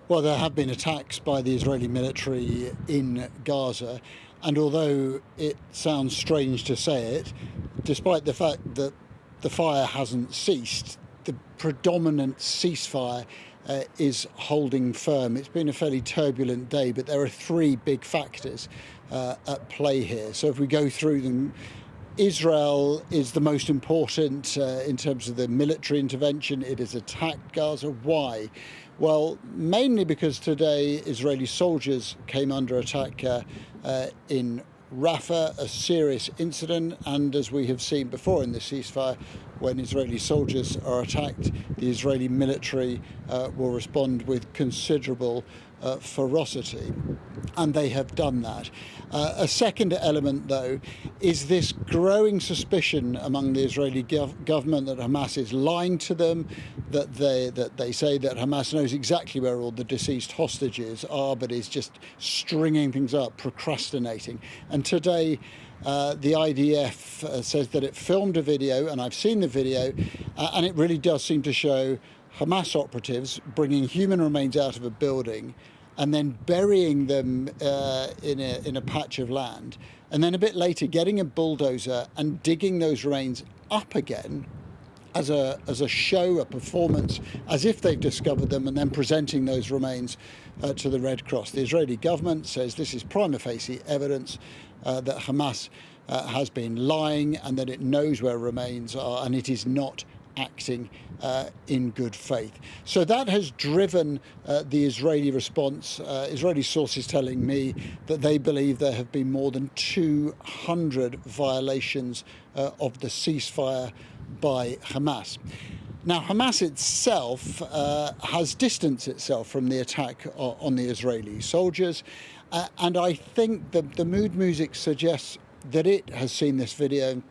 Well, there have been attacks by the Israeli military in Gaza, and although it sounds strange to say it, despite the fact that the fire hasn't ceased, the predominant ceasefire is holding firm. It's been a fairly turbulent day, but there are three big factors at play here. So if we go through them, Israel is the most important in terms of the military intervention. It has attacked Gaza. Why? Well, mainly because today Israeli soldiers came under attack in Rafah, a serious incident, and as we have seen before in the ceasefire, when Israeli soldiers are attacked, the Israeli military will respond with considerable ferocity, and they have done that. A second element, though, is this growing suspicion among the Israeli government that Hamas is lying to them, that they say that Hamas knows exactly where all the deceased hostages are, but is just stringing things up, procrastinating. And today, the IDF says that it filmed a video, and I've seen the video, and it really does seem to show Hamas operatives bringing human remains out of a building and then burying them in a patch of land, and then a bit later getting a bulldozer and digging those remains up again as a show, a performance, as if they've discovered them, and then presenting those remains to the Red Cross. The Israeli government says this is prima facie evidence that Hamas has been lying and that it knows where remains are, and it is not acting in good faith. So that has driven the Israeli response. Israeli sources telling me that they believe there have been more than 200 violations of the ceasefire by Hamas. Now, Hamas itself has distanced itself from the attack on the Israeli soldiers, and I think the mood music suggests that it has seen this video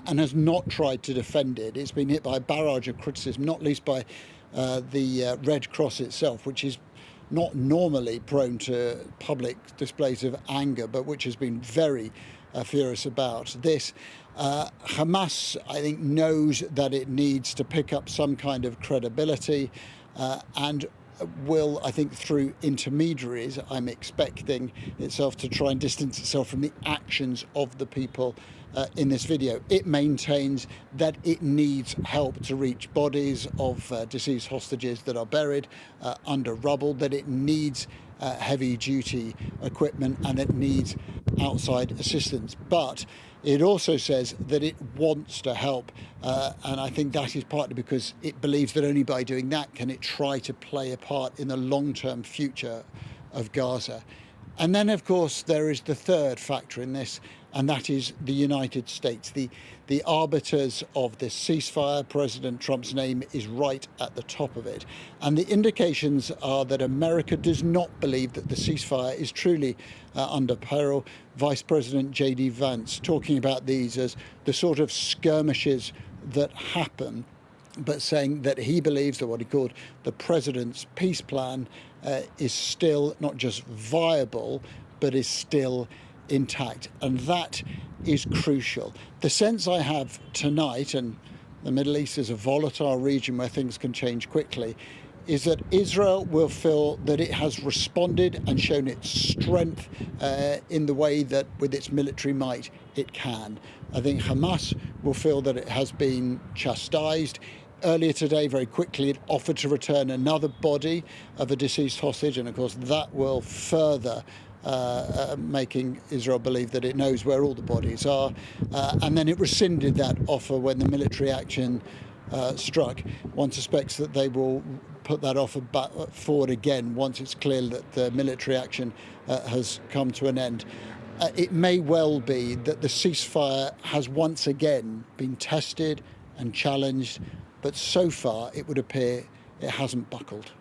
and has not tried to defend it. It's been hit by a barrage of criticism, not least by the Red Cross itself, which is not normally prone to public displays of anger, but which has been very furious about this. Hamas, I think, knows that it needs to pick up some kind of credibility and will, I think, through intermediaries, I'm expecting itself to try and distance itself from the actions of the people in this video. It maintains that it needs help to reach bodies of deceased hostages that are buried under rubble, that it needs heavy-duty equipment, and it needs outside assistance. But it also says that it wants to help, and I think that is partly because it believes that only by doing that can it try to play a part in the long-term future of Gaza. And then, of course, there is the third factor in this, and that is the United States, the arbiters of this ceasefire. President Trump's name is right at the top of it. And the indications are that America does not believe that the ceasefire is truly under peril. Vice President J.D. Vance talking about these as the sort of skirmishes that happen, but saying that he believes that what he called the president's peace plan is still not just viable, but is still intact. And that is crucial. The sense I have tonight, and the Middle East is a volatile region where things can change quickly, is that Israel will feel that it has responded and shown its strength in the way that with its military might it can. I think Hamas will feel that it has been chastised. Earlier today, very quickly, it offered to return another body of a deceased hostage, and of course that will further making Israel believe that it knows where all the bodies are. And then it rescinded that offer when the military action struck. One suspects that they will put that offer back forward again once it's clear that the military action has come to an end. It may well be that the ceasefire has once again been tested and challenged, but so far it would appear it hasn't buckled.